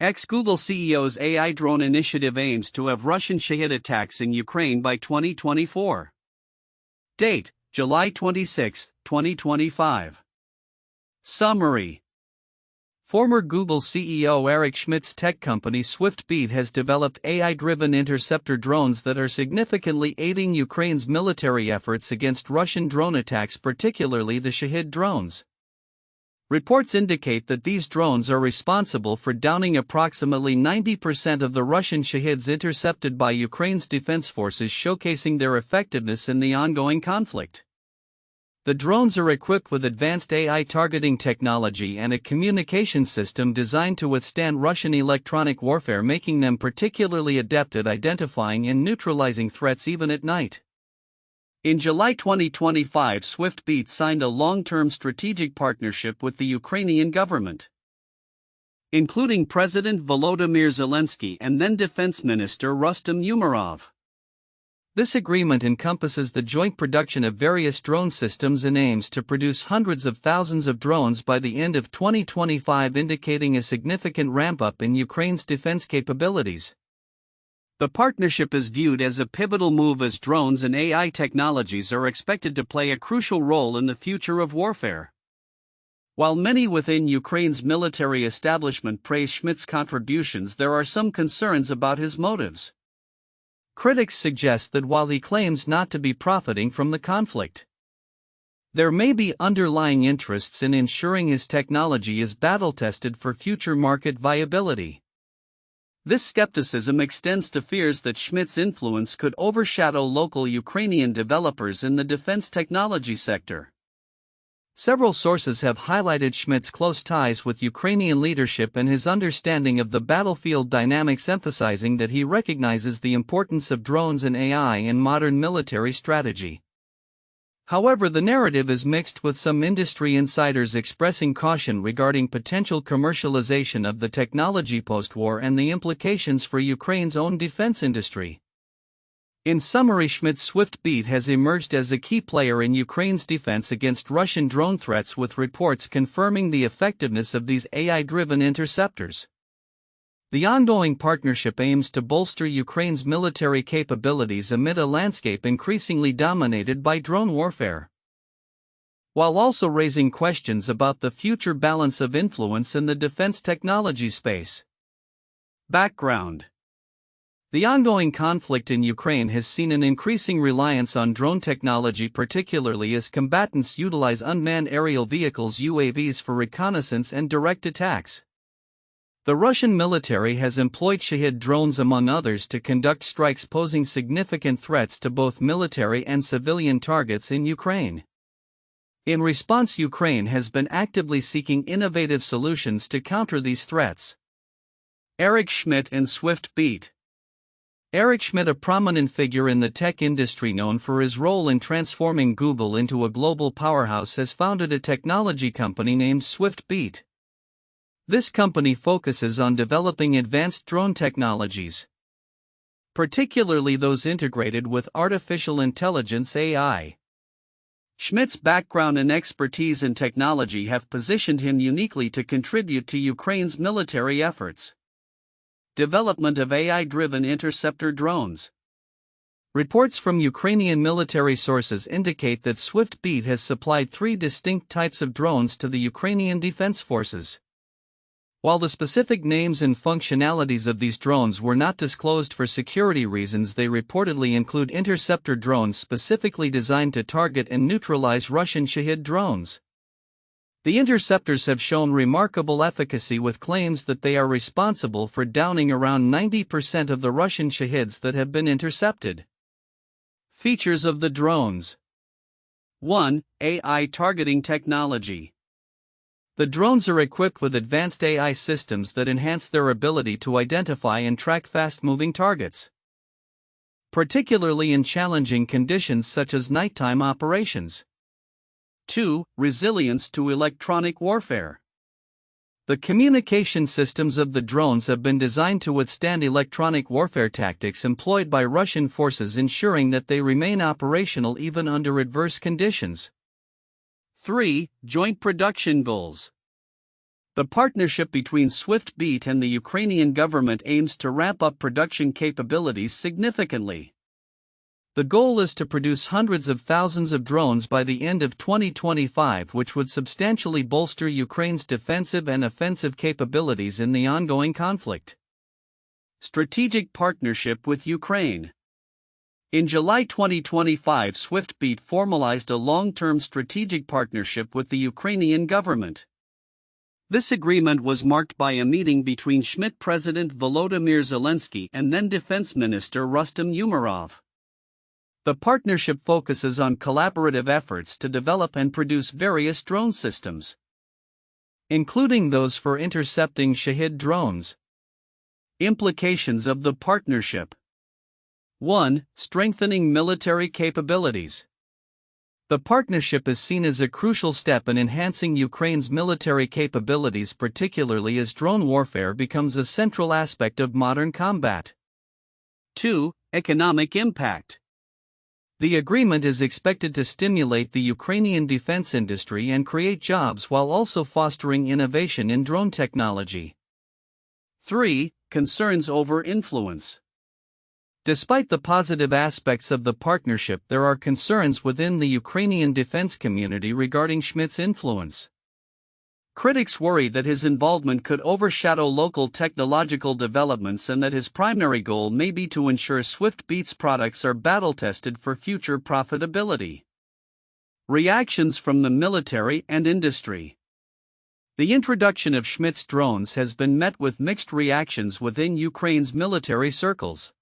Ex-Google CEO's AI drone initiative aims to have Russian Shahed attacks in Ukraine by 2024. Date: July 26, 2025. Summary. Former Google CEO Eric Schmidt's tech company SwiftBeat has developed AI-driven interceptor drones that are significantly aiding Ukraine's military efforts against Russian drone attacks, particularly the Shahed drones. Reports indicate that these drones are responsible for downing approximately 90% of the Russian Shaheds intercepted by Ukraine's defense forces, showcasing their effectiveness in the ongoing conflict. The drones are equipped with advanced AI targeting technology and a communication system designed to withstand Russian electronic warfare, making them particularly adept at identifying and neutralizing threats even at night. In July 2025, SwiftBeat signed a long-term strategic partnership with the Ukrainian government, including President Volodymyr Zelensky and then Defense Minister Rustem Umerov. This agreement encompasses the joint production of various drone systems and aims to produce hundreds of thousands of drones by the end of 2025, indicating a significant ramp-up in Ukraine's defense capabilities. The partnership is viewed as a pivotal move as drones and AI technologies are expected to play a crucial role in the future of warfare. While many within Ukraine's military establishment praise Schmidt's contributions, there are some concerns about his motives. Critics suggest that while he claims not to be profiting from the conflict, there may be underlying interests in ensuring his technology is battle-tested for future market viability. This skepticism extends to fears that Schmidt's influence could overshadow local Ukrainian developers in the defense technology sector. Several sources have highlighted Schmidt's close ties with Ukrainian leadership and his understanding of the battlefield dynamics, emphasizing that he recognizes the importance of drones and AI in modern military strategy. However, the narrative is mixed, with some industry insiders expressing caution regarding potential commercialization of the technology post-war and the implications for Ukraine's own defense industry. In summary, Schmidt's SwiftBeat has emerged as a key player in Ukraine's defense against Russian drone threats, with reports confirming the effectiveness of these AI-driven interceptors. The ongoing partnership aims to bolster Ukraine's military capabilities amid a landscape increasingly dominated by drone warfare, while also raising questions about the future balance of influence in the defense technology space. Background. The ongoing conflict in Ukraine has seen an increasing reliance on drone technology, particularly as combatants utilize unmanned aerial vehicles (UAVs) for reconnaissance and direct attacks. The Russian military has employed Shahed drones, among others, to conduct strikes posing significant threats to both military and civilian targets in Ukraine. In response, Ukraine has been actively seeking innovative solutions to counter these threats. Eric Schmidt and SwiftBeat. Eric Schmidt, a prominent figure in the tech industry known for his role in transforming Google into a global powerhouse, has founded a technology company named SwiftBeat. This company focuses on developing advanced drone technologies, particularly those integrated with artificial intelligence (AI). Schmidt's background and expertise in technology have positioned him uniquely to contribute to Ukraine's military efforts. Development of AI-driven interceptor drones. Reports from Ukrainian military sources indicate that SwiftBeat has supplied 3 distinct types of drones to the Ukrainian defense forces. While the specific names and functionalities of these drones were not disclosed for security reasons, they reportedly include interceptor drones specifically designed to target and neutralize Russian Shahed drones. The interceptors have shown remarkable efficacy, with claims that they are responsible for downing around 90% of the Russian Shaheds that have been intercepted. Features of the drones. 1. AI targeting technology. The drones are equipped with advanced AI systems that enhance their ability to identify and track fast-moving targets, particularly in challenging conditions such as nighttime operations. 2. Resilience to electronic warfare. The communication systems of the drones have been designed to withstand electronic warfare tactics employed by Russian forces, ensuring that they remain operational even under adverse conditions. 3. Joint production goals. The partnership between SwiftBeat and the Ukrainian government aims to ramp up production capabilities significantly. The goal is to produce hundreds of thousands of drones by the end of 2025, which would substantially bolster Ukraine's defensive and offensive capabilities in the ongoing conflict. Strategic partnership with Ukraine. In July 2025, SwiftBeat formalized a long-term strategic partnership with the Ukrainian government. This agreement was marked by a meeting between Schmidt President Volodymyr Zelensky and then Defense Minister Rustem Umerov. The partnership focuses on collaborative efforts to develop and produce various drone systems, including those for intercepting Shahed drones. Implications of the partnership. 1. Strengthening military capabilities. The partnership is seen as a crucial step in enhancing Ukraine's military capabilities, particularly as drone warfare becomes a central aspect of modern combat. 2. Economic impact. The agreement is expected to stimulate the Ukrainian defense industry and create jobs while also fostering innovation in drone technology. 3. Concerns over influence. Despite the positive aspects of the partnership, there are concerns within the Ukrainian defense community regarding Schmidt's influence. Critics worry that his involvement could overshadow local technological developments and that his primary goal may be to ensure SwiftBeat's products are battle-tested for future profitability. Reactions from the military and industry. The introduction of Schmidt's drones has been met with mixed reactions within Ukraine's military circles.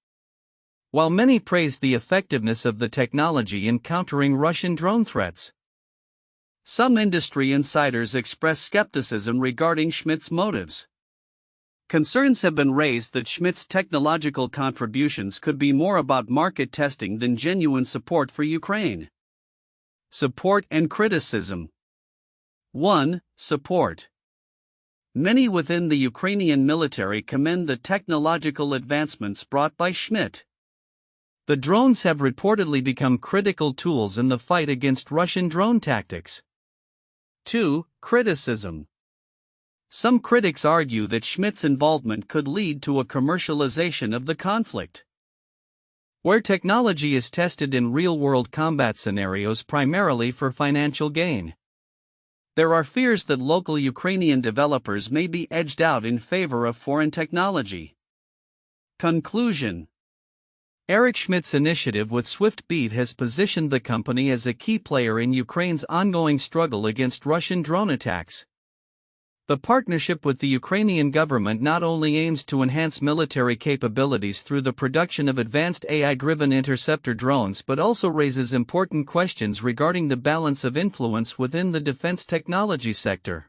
While many praise the effectiveness of the technology in countering Russian drone threats, some industry insiders express skepticism regarding Schmidt's motives. Concerns have been raised that Schmidt's technological contributions could be more about market testing than genuine support for Ukraine. Support and criticism. 1. Support. Many within the Ukrainian military commend the technological advancements brought by Schmidt. The drones have reportedly become critical tools in the fight against Russian drone tactics. 2. Criticism. Some critics argue that Schmidt's involvement could lead to a commercialization of the conflict, where technology is tested in real-world combat scenarios primarily for financial gain. There are fears that local Ukrainian developers may be edged out in favor of foreign technology. Conclusion. Eric Schmidt's initiative with SwiftBeat has positioned the company as a key player in Ukraine's ongoing struggle against Russian drone attacks. The partnership with the Ukrainian government not only aims to enhance military capabilities through the production of advanced AI-driven interceptor drones but also raises important questions regarding the balance of influence within the defense technology sector.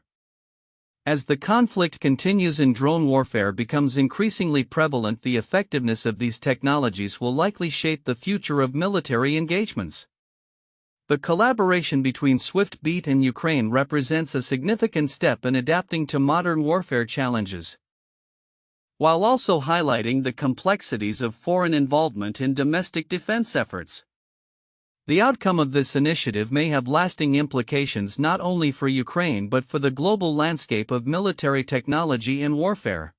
As the conflict continues and drone warfare becomes increasingly prevalent, the effectiveness of these technologies will likely shape the future of military engagements. The collaboration between SwiftBeat and Ukraine represents a significant step in adapting to modern warfare challenges, while also highlighting the complexities of foreign involvement in domestic defense efforts. The outcome of this initiative may have lasting implications not only for Ukraine but for the global landscape of military technology and warfare.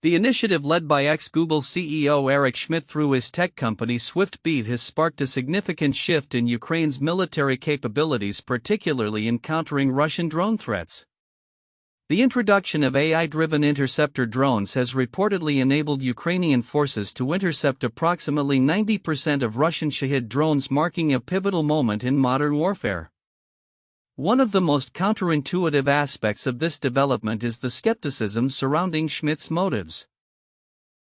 The initiative, led by ex-Google CEO Eric Schmidt through his tech company SwiftBeat, has sparked a significant shift in Ukraine's military capabilities, particularly in countering Russian drone threats. The introduction of AI-driven interceptor drones has reportedly enabled Ukrainian forces to intercept approximately 90% of Russian Shahed drones, marking a pivotal moment in modern warfare. One of the most counterintuitive aspects of this development is the skepticism surrounding Schmidt's motives.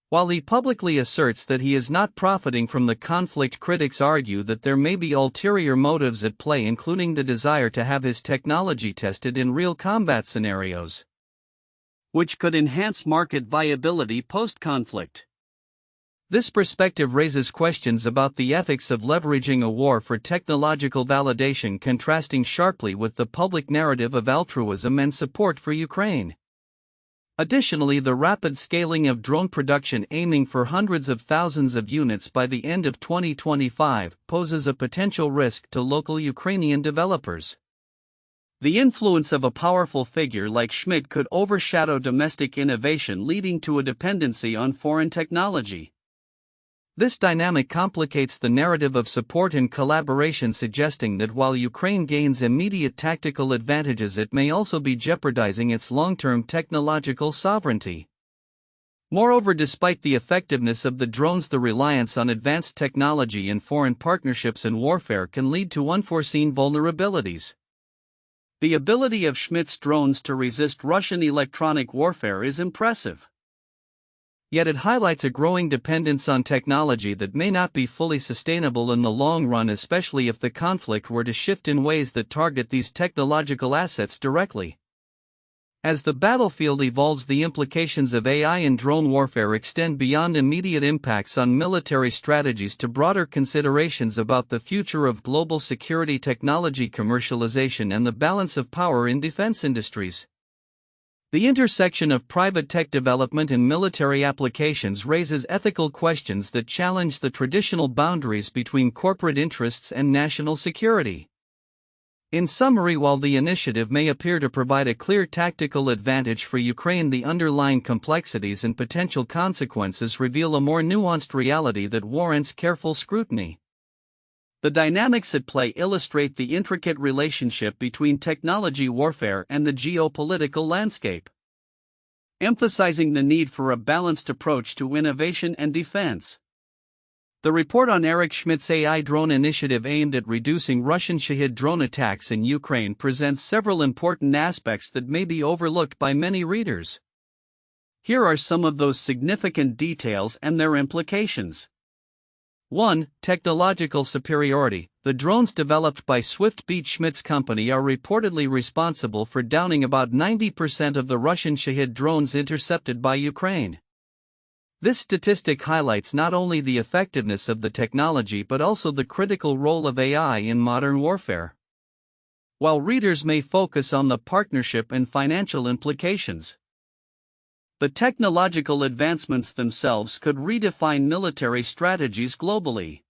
While he publicly asserts that he is not profiting from the conflict, critics argue that there may be ulterior motives at play, including the desire to have his technology tested in real combat scenarios, which could enhance market viability post-conflict. This perspective raises questions about the ethics of leveraging a war for technological validation, contrasting sharply with the public narrative of altruism and support for Ukraine. Additionally, the rapid scaling of drone production, aiming for hundreds of thousands of units by the end of 2025, poses a potential risk to local Ukrainian developers. The influence of a powerful figure like Schmidt could overshadow domestic innovation, leading to a dependency on foreign technology. This dynamic complicates the narrative of support and collaboration, suggesting that while Ukraine gains immediate tactical advantages, it may also be jeopardizing its long-term technological sovereignty. Moreover, despite the effectiveness of the drones, the reliance on advanced technology and foreign partnerships in warfare can lead to unforeseen vulnerabilities. The ability of Schmidt's drones to resist Russian electronic warfare is impressive. Yet it highlights a growing dependence on technology that may not be fully sustainable in the long run, especially if the conflict were to shift in ways that target these technological assets directly. As the battlefield evolves, the implications of AI and drone warfare extend beyond immediate impacts on military strategies to broader considerations about the future of global security, technology commercialization, and the balance of power in defense industries. The intersection of private tech development and military applications raises ethical questions that challenge the traditional boundaries between corporate interests and national security. In summary, while the initiative may appear to provide a clear tactical advantage for Ukraine, the underlying complexities and potential consequences reveal a more nuanced reality that warrants careful scrutiny. The dynamics at play illustrate the intricate relationship between technology warfare and the geopolitical landscape, emphasizing the need for a balanced approach to innovation and defense. The report on Eric Schmidt's AI drone initiative aimed at reducing Russian Shahed drone attacks in Ukraine presents several important aspects that may be overlooked by many readers. Here are some of those significant details and their implications. 1. Technological superiority. The drones developed by Swift-Beat Schmidt's company are reportedly responsible for downing about 90% of the Russian Shahed drones intercepted by Ukraine. This statistic highlights not only the effectiveness of the technology but also the critical role of AI in modern warfare. While readers may focus on the partnership and financial implications, the technological advancements themselves could redefine military strategies globally.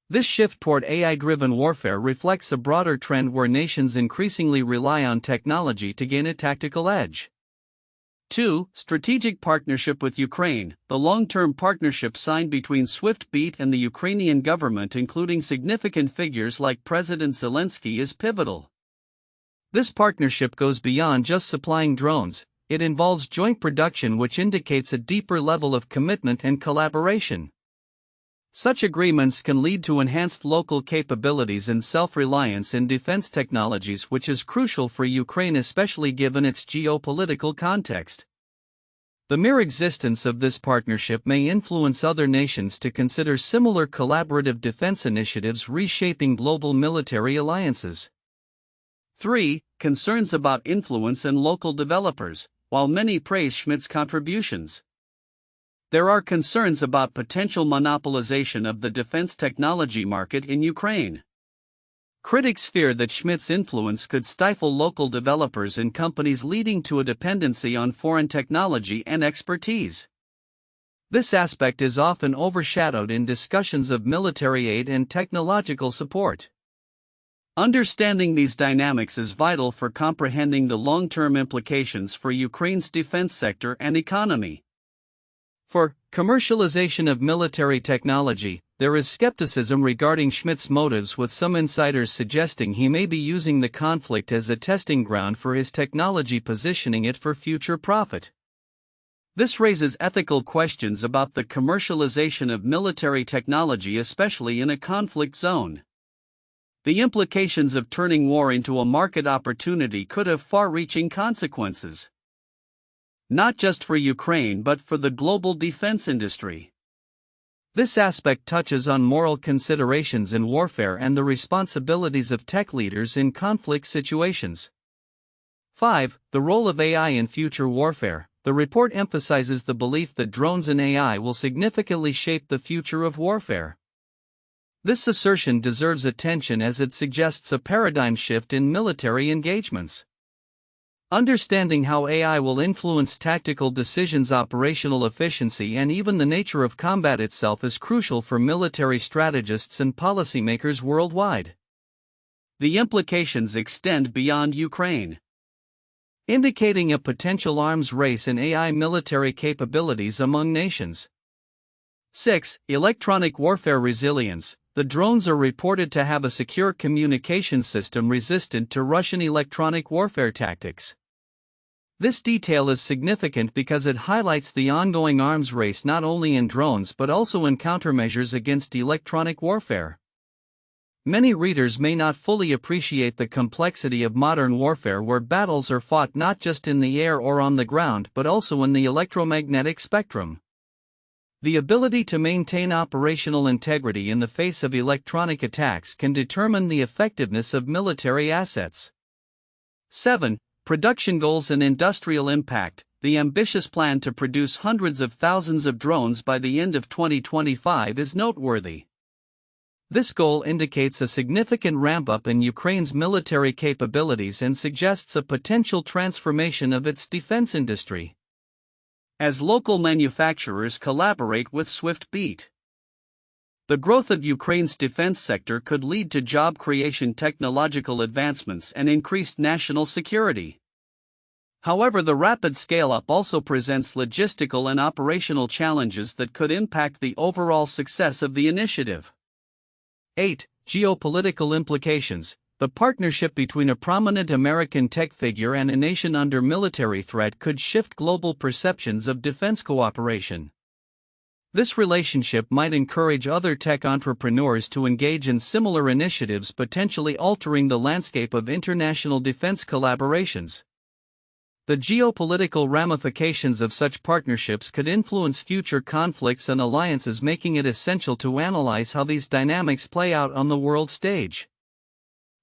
This shift toward AI-driven warfare reflects a broader trend where nations increasingly rely on technology to gain a tactical edge. 2. Strategic partnership with Ukraine. The long-term partnership signed between Swift-Beat and the Ukrainian government, including significant figures like President Zelensky, is pivotal. This partnership goes beyond just supplying drones. It involves joint production, which indicates a deeper level of commitment and collaboration. Such agreements can lead to enhanced local capabilities and self-reliance in defense technologies, which is crucial for Ukraine, especially given its geopolitical context. The mere existence of this partnership may influence other nations to consider similar collaborative defense initiatives, reshaping global military alliances. 3. Concerns about influence and local developers. While many praise Schmidt's contributions, there are concerns about potential monopolization of the defense technology market in Ukraine. Critics fear that Schmidt's influence could stifle local developers and companies, leading to a dependency on foreign technology and expertise. This aspect is often overshadowed in discussions of military aid and technological support. Understanding these dynamics is vital for comprehending the long-term implications for Ukraine's defense sector and economy. For commercialization of military technology, there is skepticism regarding Schmidt's motives, with some insiders suggesting he may be using the conflict as a testing ground for his technology, positioning it for future profit. This raises ethical questions about the commercialization of military technology, especially in a conflict zone. The implications of turning war into a market opportunity could have far-reaching consequences, not just for Ukraine but for the global defense industry. This aspect touches on moral considerations in warfare and the responsibilities of tech leaders in conflict situations. 5. The role of AI in future warfare. The report emphasizes the belief that drones and AI will significantly shape the future of warfare. This assertion deserves attention as it suggests a paradigm shift in military engagements. Understanding how AI will influence tactical decisions, operational efficiency, and even the nature of combat itself is crucial for military strategists and policymakers worldwide. the implications extend beyond Ukraine, indicating a potential arms race in AI military capabilities among nations. 6. Electronic warfare resilience. The drones are reported to have a secure communication system resistant to Russian electronic warfare tactics. This detail is significant because it highlights the ongoing arms race not only in drones but also in countermeasures against electronic warfare. Many readers may not fully appreciate the complexity of modern warfare, where battles are fought not just in the air or on the ground but also in the electromagnetic spectrum. The ability to maintain operational integrity in the face of electronic attacks can determine the effectiveness of military assets. 7. Production goals and industrial impact. The ambitious plan to produce hundreds of thousands of drones by the end of 2025 is noteworthy. This goal indicates a significant ramp-up in Ukraine's military capabilities and suggests a potential transformation of its defense industry, as local manufacturers collaborate with Schmidt. The growth of Ukraine's defense sector could lead to job creation, technological advancements, and increased national security. However, the rapid scale-up also presents logistical and operational challenges that could impact the overall success of the initiative. 8. Geopolitical implications. The partnership between a prominent American tech figure and a nation under military threat could shift global perceptions of defense cooperation. This relationship might encourage other tech entrepreneurs to engage in similar initiatives, potentially altering the landscape of international defense collaborations. The geopolitical ramifications of such partnerships could influence future conflicts and alliances, making it essential to analyze how these dynamics play out on the world stage.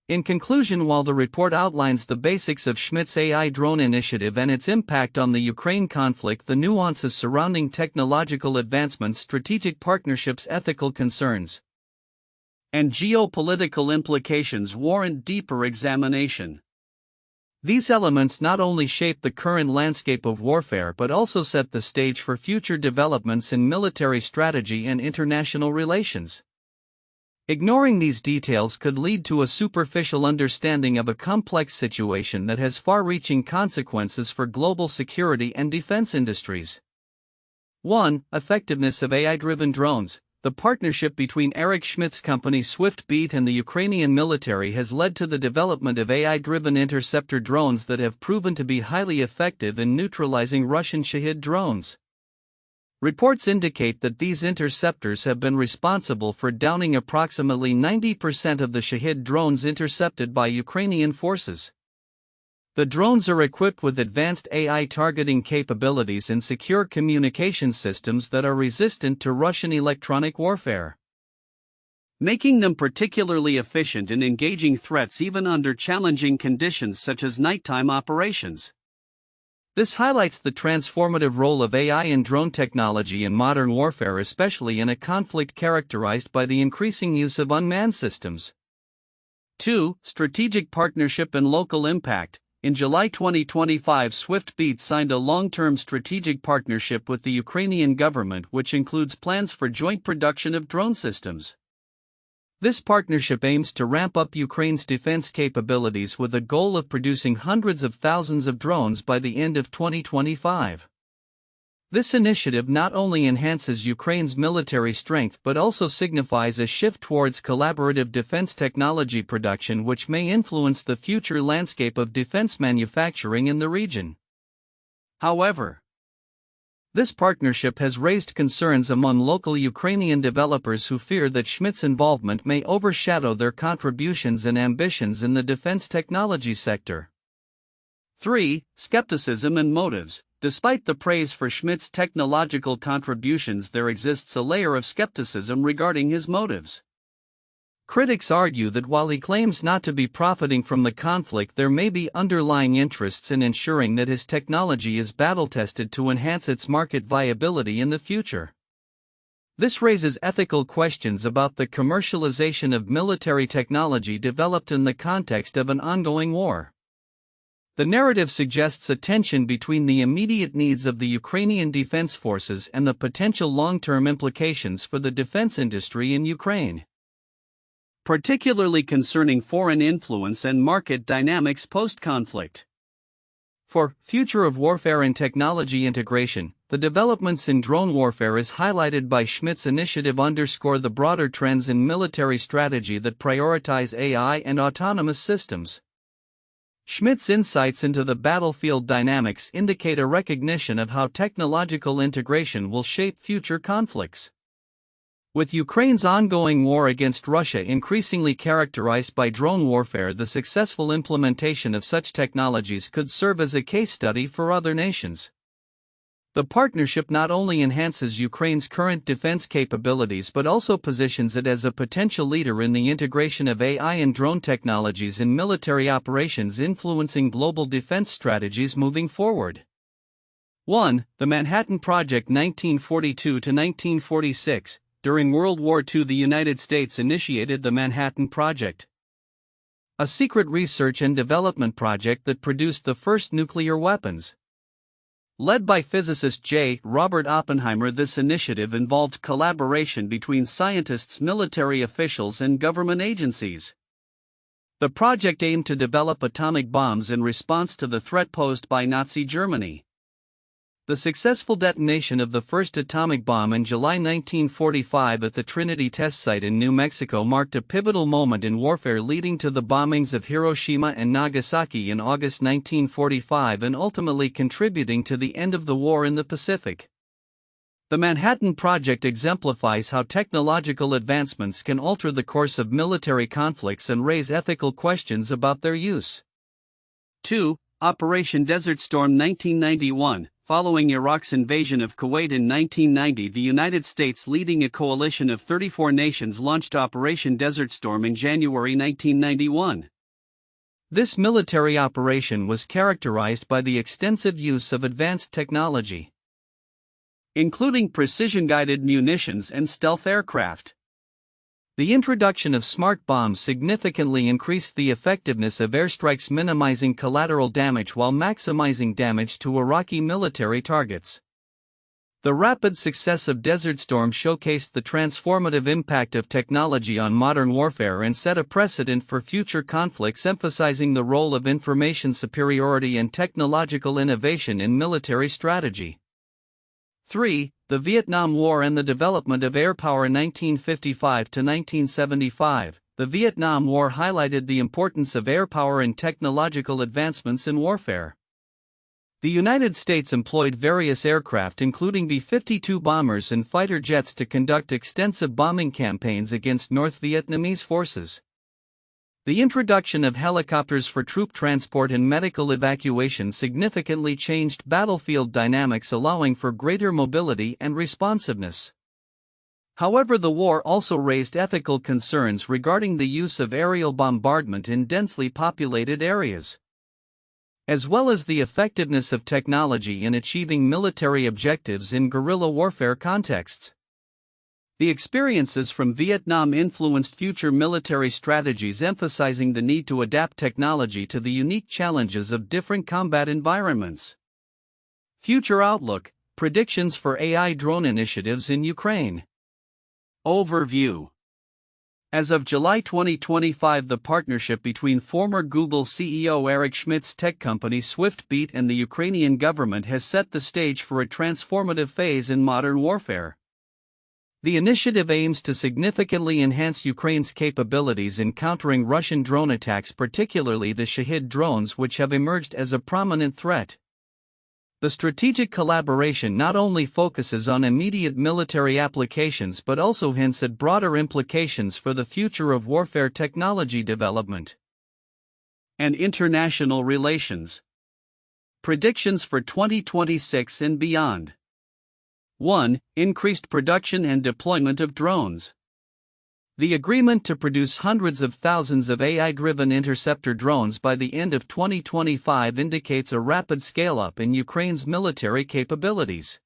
In conclusion, while the report outlines the basics of Schmidt's AI drone initiative and its impact on the Ukraine conflict, the nuances surrounding technological advancements, strategic partnerships, ethical concerns, and geopolitical implications warrant deeper examination. These elements not only shape the current landscape of warfare but also set the stage for future developments in military strategy and international relations. Ignoring these details could lead to a superficial understanding of a complex situation that has far-reaching consequences for global security and defense industries. 1. Effectiveness of AI-driven drones. The partnership between Eric Schmidt's company Schmidt and the Ukrainian military has led to the development of AI-driven interceptor drones that have proven to be highly effective in neutralizing Russian Shahed drones. Reports indicate that these interceptors have been responsible for downing approximately 90% of the Shahed drones intercepted by Ukrainian forces. The drones are equipped with advanced AI targeting capabilities and secure communication systems that are resistant to Russian electronic warfare, making them particularly efficient in engaging threats even under challenging conditions such as nighttime operations. This highlights the transformative role of AI in drone technology in modern warfare, especially in a conflict characterized by the increasing use of unmanned systems. 2. Strategic partnership and local impact. In July 2025, Schmidt signed a long-term strategic partnership with the Ukrainian government, which includes plans for joint production of drone systems. This partnership aims to ramp up Ukraine's defense capabilities with a goal of producing hundreds of thousands of drones by the end of 2025. This initiative not only enhances Ukraine's military strength but also signifies a shift towards collaborative defense technology production, which may influence the future landscape of defense manufacturing in the region. However, this partnership has raised concerns among local Ukrainian developers who fear that Schmidt's involvement may overshadow their contributions and ambitions in the defense technology sector. 3. Skepticism and motives. Despite the praise for Schmidt's technological contributions, there exists a layer of skepticism regarding his motives. Critics argue that while he claims not to be profiting from the conflict, there may be underlying interests in ensuring that his technology is battle-tested to enhance its market viability in the future. This raises ethical questions about the commercialization of military technology developed in the context of an ongoing war. The narrative suggests a tension between the immediate needs of the Ukrainian defense forces and the potential long-term implications for the defense industry in Ukraine. particularly concerning foreign influence and market dynamics post-conflict. For Future of Warfare and Technology Integration, the developments in drone warfare as highlighted by Schmidt's initiative underscore the broader trends in military strategy that prioritize AI and autonomous systems. Schmidt's insights into the battlefield dynamics indicate a recognition of how technological integration will shape future conflicts. With Ukraine's ongoing war against Russia increasingly characterized by drone warfare, the successful implementation of such technologies could serve as a case study for other nations. The partnership not only enhances Ukraine's current defense capabilities but also positions it as a potential leader in the integration of AI and drone technologies in military operations, influencing global defense strategies moving forward. 1. The Manhattan Project 1942–1946. During World War II, the United States initiated the Manhattan Project, a secret research and development project that produced the first nuclear weapons. Led by physicist J. Robert Oppenheimer, this initiative involved collaboration between scientists, military officials, and government agencies. The project aimed to develop atomic bombs in response to the threat posed by Nazi Germany. The successful detonation of the first atomic bomb in July 1945 at the Trinity Test Site in New Mexico marked a pivotal moment in warfare, leading to the bombings of Hiroshima and Nagasaki in August 1945 and ultimately contributing to the end of the war in the Pacific. The Manhattan Project exemplifies how technological advancements can alter the course of military conflicts and raise ethical questions about their use. 2. Operation Desert Storm 1991. Following Iraq's invasion of Kuwait in 1990, the United States, leading a coalition of 34 nations, launched Operation Desert Storm in January 1991. This military operation was characterized by the extensive use of advanced technology, including precision-guided munitions and stealth aircraft. The introduction of smart bombs significantly increased the effectiveness of airstrikes, minimizing collateral damage while maximizing damage to Iraqi military targets. The rapid success of Desert Storm showcased the transformative impact of technology on modern warfare and set a precedent for future conflicts, emphasizing the role of information superiority and technological innovation in military strategy. 3. The Vietnam War and the development of air power 1955–1975. The Vietnam War highlighted the importance of air power and technological advancements in warfare. The United States employed various aircraft, including B-52 bombers and fighter jets, to conduct extensive bombing campaigns against North Vietnamese forces. The introduction of helicopters for troop transport and medical evacuation significantly changed battlefield dynamics, allowing for greater mobility and responsiveness. However, the war also raised ethical concerns regarding the use of aerial bombardment in densely populated areas, as well as the effectiveness of technology in achieving military objectives in guerrilla warfare contexts. The experiences from Vietnam influenced future military strategies, emphasizing the need to adapt technology to the unique challenges of different combat environments. Future outlook: predictions for AI drone initiatives in Ukraine. Overview. As of July 2025, the partnership between former Google CEO Eric Schmidt's tech company SwiftBeat and the Ukrainian government has set the stage for a transformative phase in modern warfare. The initiative aims to significantly enhance Ukraine's capabilities in countering Russian drone attacks, particularly the Shahed drones, which have emerged as a prominent threat. The strategic collaboration not only focuses on immediate military applications but also hints at broader implications for the future of warfare technology development and international relations. Predictions for 2026 and beyond. 1. Increased production and deployment of drones. The agreement to produce hundreds of thousands of AI-driven interceptor drones by the end of 2025 indicates a rapid scale-up in Ukraine's military capabilities.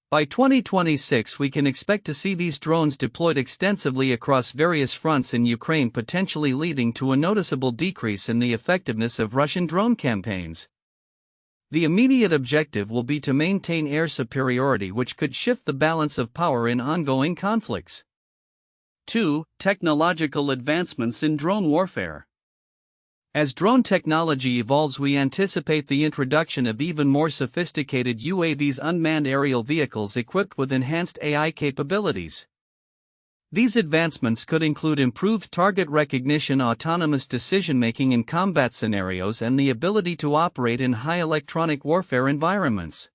By 2026, we can expect to see these drones deployed extensively across various fronts in Ukraine, potentially leading to a noticeable decrease in the effectiveness of Russian drone campaigns. The immediate objective will be to maintain air superiority, which could shift the balance of power in ongoing conflicts. 2. Technological advancements in drone warfare. As drone technology evolves, we anticipate the introduction of even more sophisticated UAVs, unmanned aerial vehicles equipped with enhanced AI capabilities. These advancements could include improved target recognition, autonomous decision-making in combat scenarios, and the ability to operate in high electronic warfare environments.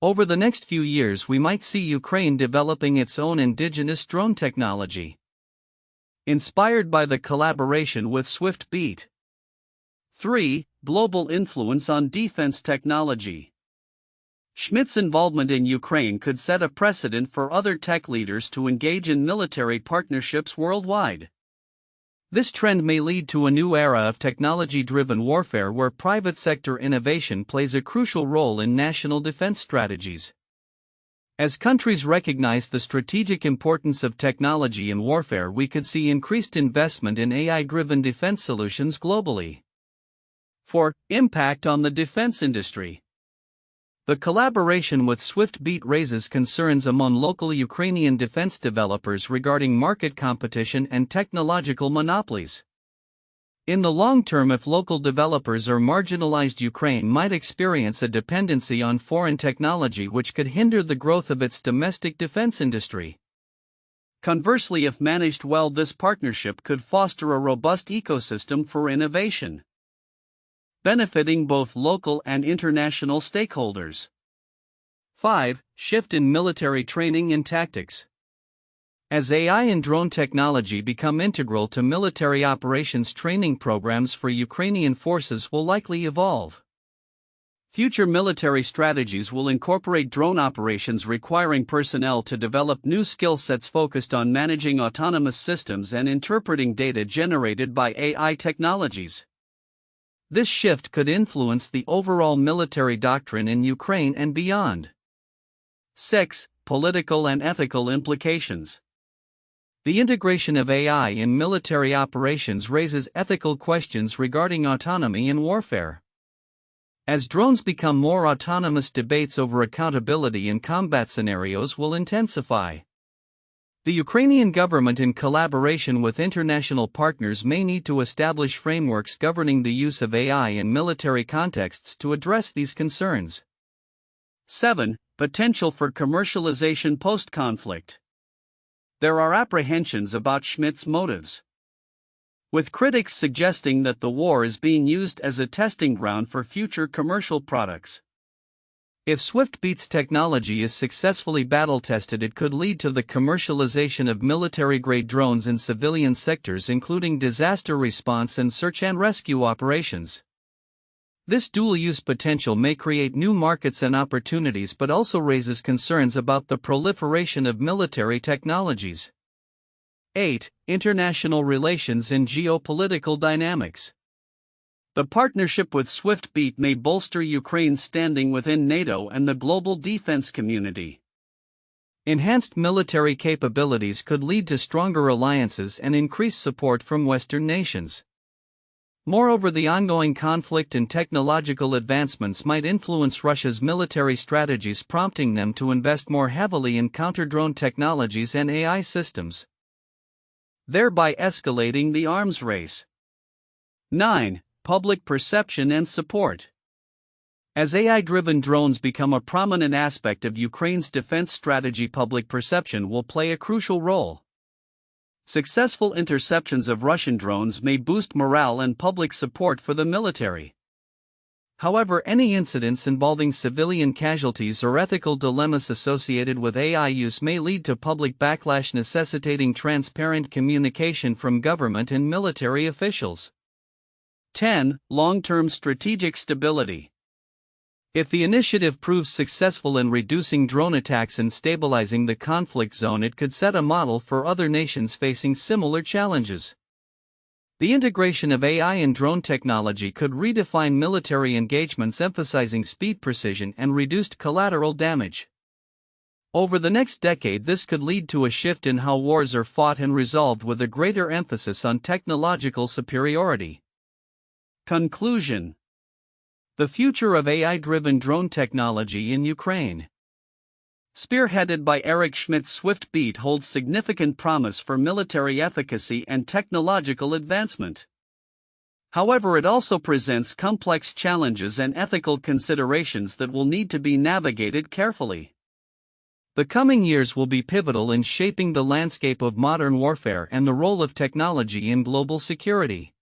Over the next few years, we might see Ukraine developing its own indigenous drone technology, inspired by the collaboration with SwiftBeat. 3. Global influence on defense technology. Schmidt's involvement in Ukraine could set a precedent for other tech leaders to engage in military partnerships worldwide. This trend may lead to a new era of technology-driven warfare where private sector innovation plays a crucial role in national defense strategies. As countries recognize the strategic importance of technology in warfare, we could see increased investment in AI-driven defense solutions globally. 4. Impact on the defense industry. The collaboration with SwiftBeat raises concerns among local Ukrainian defense developers regarding market competition and technological monopolies. In the long term, if local developers are marginalized, Ukraine might experience a dependency on foreign technology which could hinder the growth of its domestic defense industry. Conversely, if managed well, this partnership could foster a robust ecosystem for innovation, benefiting both local and international stakeholders. 5. Shift in military training and tactics. As AI and drone technology become integral to military operations, training programs for Ukrainian forces will likely evolve. Future military strategies will incorporate drone operations, requiring personnel to develop new skill sets focused on managing autonomous systems and interpreting data generated by AI technologies. This shift could influence the overall military doctrine in Ukraine and beyond. 6. Political and ethical implications. The integration of AI in military operations raises ethical questions regarding autonomy in warfare. As drones become more autonomous, debates over accountability in combat scenarios will intensify. The Ukrainian government, in collaboration with international partners, may need to establish frameworks governing the use of AI in military contexts to address these concerns. 7. Potential for commercialization post-conflict. There are apprehensions about Schmidt's motives, with critics suggesting that the war is being used as a testing ground for future commercial products. If SwiftBeat's technology is successfully battle-tested, it could lead to the commercialization of military-grade drones in civilian sectors, including disaster response and search and rescue operations. This dual-use potential may create new markets and opportunities, but also raises concerns about the proliferation of military technologies. 8. International relations and geopolitical dynamics. The partnership with SwiftBeat may bolster Ukraine's standing within NATO and the global defense community. Enhanced military capabilities could lead to stronger alliances and increased support from Western nations. Moreover, the ongoing conflict and technological advancements might influence Russia's military strategies, prompting them to invest more heavily in counter-drone technologies and AI systems, thereby escalating the arms race. 9. Public perception and support. As AI-driven drones become a prominent aspect of Ukraine's defense strategy, public perception will play a crucial role. Successful interceptions of Russian drones may boost morale and public support for the military. However, any incidents involving civilian casualties or ethical dilemmas associated with AI use may lead to public backlash, necessitating transparent communication from government and military officials. 10. Long-term strategic stability. If the initiative proves successful in reducing drone attacks and stabilizing the conflict zone, it could set a model for other nations facing similar challenges. The integration of AI and drone technology could redefine military engagements, emphasizing speed, precision, and reduced collateral damage. Over the next decade, this could lead to a shift in how wars are fought and resolved, with a greater emphasis on technological superiority. Conclusion. The future of AI-driven drone technology in Ukraine. spearheaded by Schmidt's swift beat, holds significant promise for military efficacy and technological advancement. However, it also presents complex challenges and ethical considerations that will need to be navigated carefully. The coming years will be pivotal in shaping the landscape of modern warfare and the role of technology in global security.